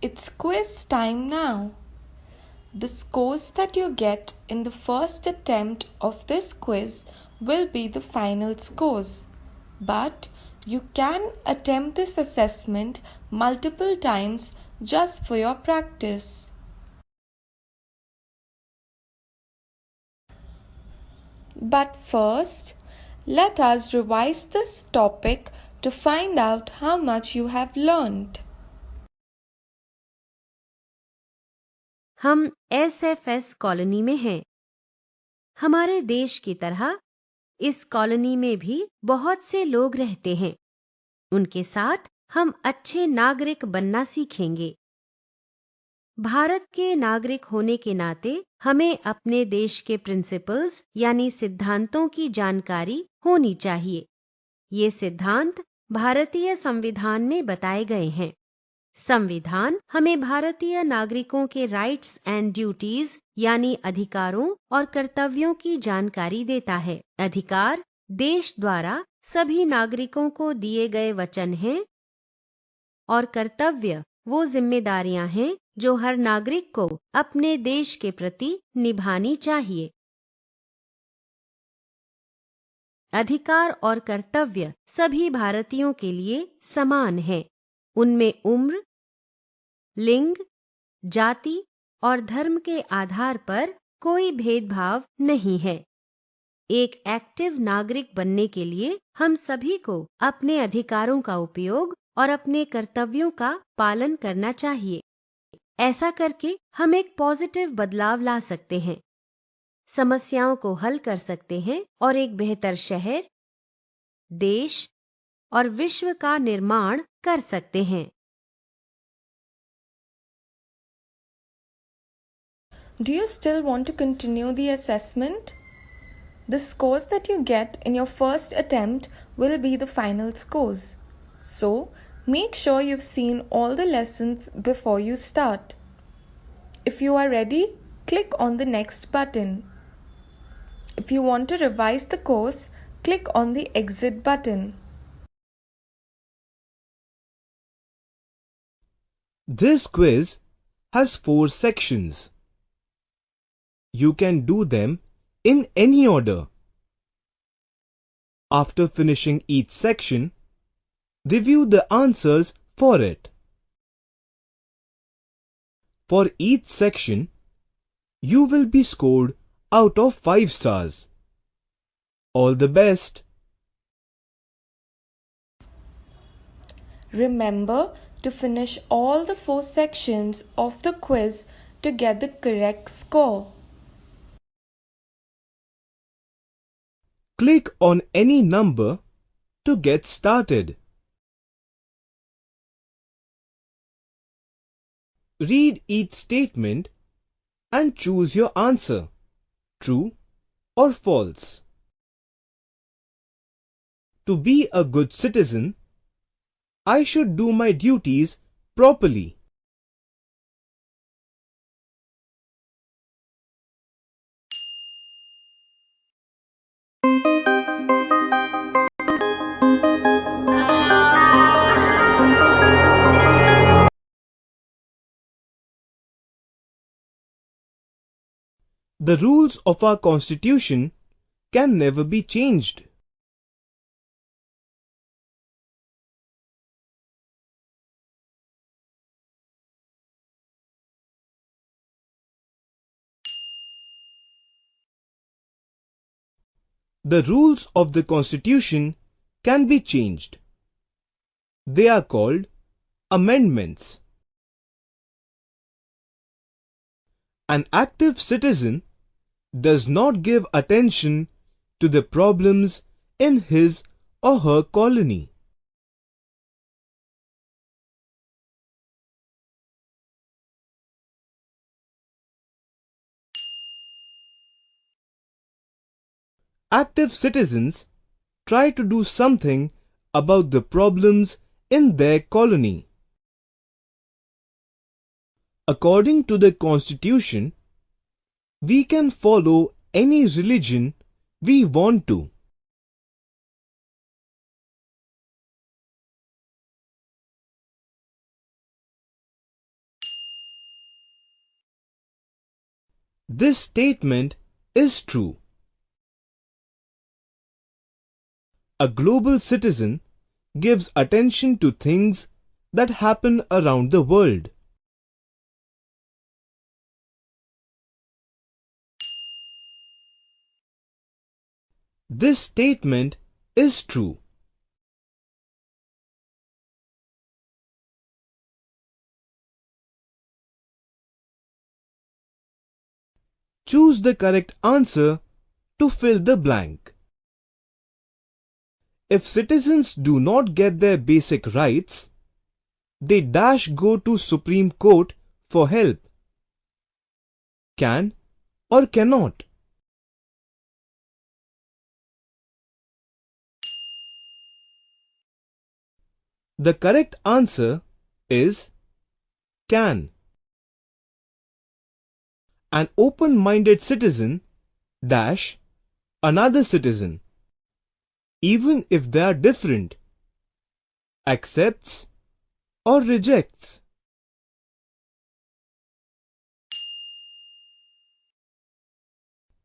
It's quiz time now. The scores that you get in the first attempt of this quiz will be the final scores. But you can attempt this assessment multiple times just for your practice. But first, let us revise this topic to find out how much you have learned. हम SFS colony में हैं। हमारे देश की तरह इस colony में भी बहुत से लोग रहते हैं। उनके साथ हम अच्छे नागरिक बनना सीखेंगे। भारत के नागरिक होने के नाते हमें अपने देश के प्रिंसिपल्स यानी सिद्धांतों की जानकारी होनी चाहिए। ये सिद्धांत भारतीय संविधान में बताए गए हैं। संविधान हमें भारतीय नागरिकों के राइट्स एंड ड्यूटीज यानी अधिकारों और कर्तव्यों की जानकारी देता है। अधिकार देश द्वारा सभी नागरिकों को दिए गए वचन हैं और कर्तव्य वो जिम्मेदारियां हैं जो हर नागरिक को अपने देश के प्रति निभानी चाहिए। अधिकार और कर्तव्य सभी भारतीयों के लिए समान हैं। उनमें उम्र, लिंग, जाति और धर्म के आधार पर कोई भेदभाव नहीं है। एक एक्टिव नागरिक बनने के लिए हम सभी को अपने अधिकारों का उपयोग और अपने कर्तव्यों का पालन करना चाहिए। ऐसा करके हम एक पॉजिटिव बदलाव ला सकते हैं, समस्याओं को हल कर सकते हैं और एक बेहतर शहर, देश और विश्व का निर्माण कर सकते हैं। Do you still want to continue the assessment? The scores that you get in your first attempt will be the final scores. So, make sure you've seen all the lessons before you start. If you are ready, click on the next button. If you want to revise the course, click on the exit button. This quiz has 4 sections. You can do them in any order. After finishing each section, review the answers for it. For each section, you will be scored out of 5 stars. All the best. Remember to finish all the 4 sections of the quiz to get the correct score. Click on any number to get started. Read each statement and choose your answer, true or false. To be a good citizen, I should do my duties properly. The rules of our Constitution can never be changed. The rules of the Constitution can be changed. They are called amendments. An active citizen does not give attention to the problems in his or her colony. Active citizens try to do something about the problems in their colony. According to the Constitution, we can follow any religion we want to. This statement is true. A global citizen gives attention to things that happen around the world. This statement is true. Choose the correct answer to fill the blank. If citizens do not get their basic rights, they dash go to Supreme Court for help. Can or cannot? The correct answer is can. An open-minded citizen dash another citizen, even if they are different, accepts or rejects.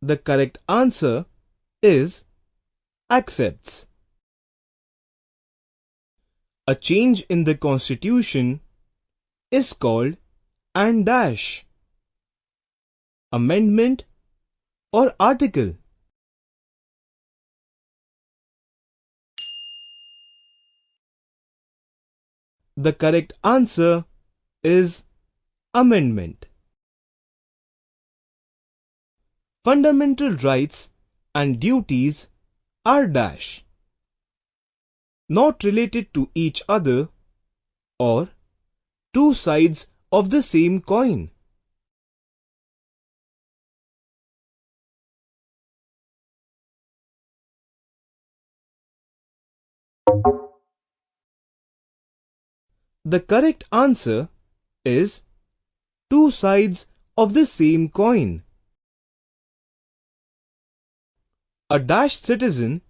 The correct answer is accepts. A change in the constitution is called and dash, amendment or article. The correct answer is amendment. Fundamental rights and duties are dash, not related to each other or two sides of the same coin. The correct answer is two sides of the same coin. A dash citizen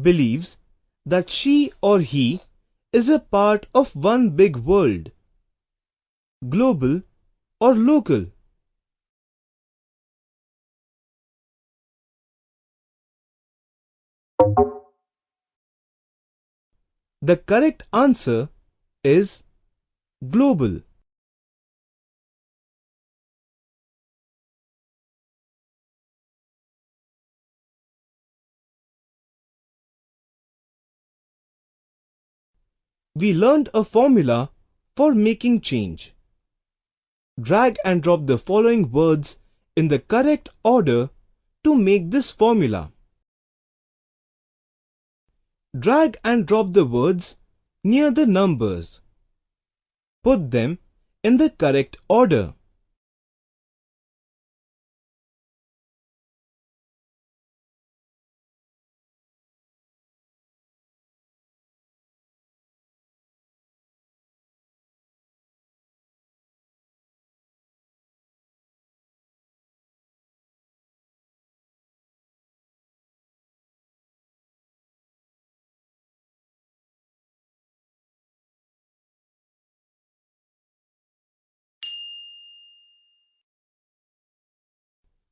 believes that she or he is a part of one big world, global or local. The correct answer is global. We learned a formula for making change. Drag and drop the following words in the correct order to make this formula. Drag and drop the words near the numbers. Put them in the correct order.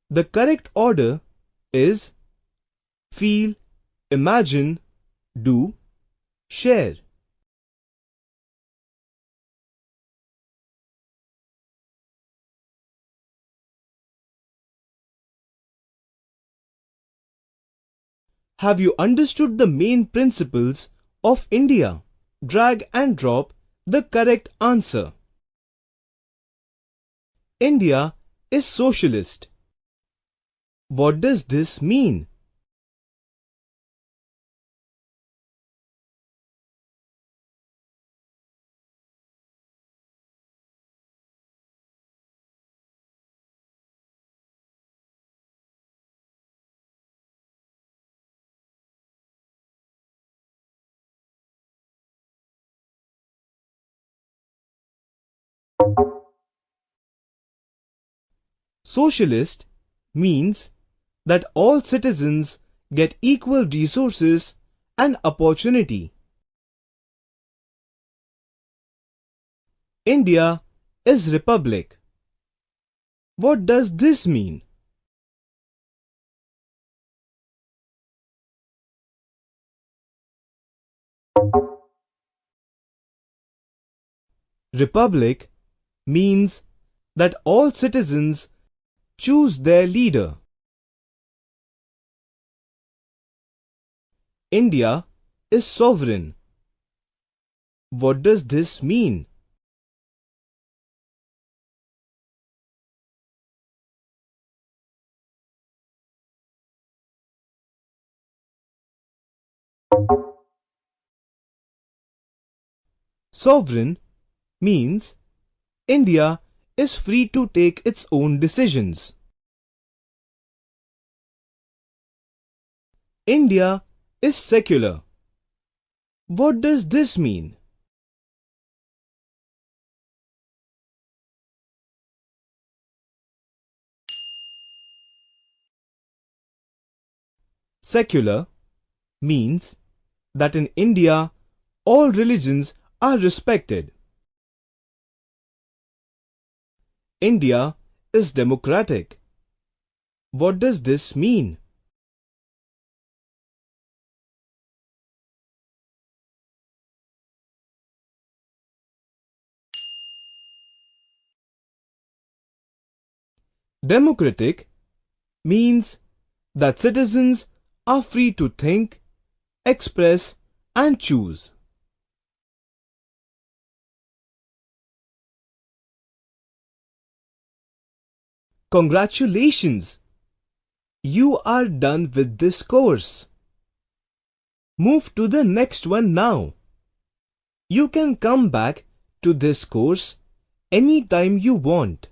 The correct order is feel, imagine, do, share. Have you understood the main principles of India? Drag and drop the correct answer. India is socialist. What does this mean? Socialist means that all citizens get equal resources and opportunity. India is republic. What does this mean? Republic means that all citizens choose their leader. India is sovereign. What does this mean? Sovereign means India is free to take its own decisions. India is secular. What does this mean? Secular means that in India all religions are respected. India is democratic. What does this mean? Democratic means that citizens are free to think, express, and choose. Congratulations! You are done with this course. Move to the next one now. You can come back to this course anytime you want.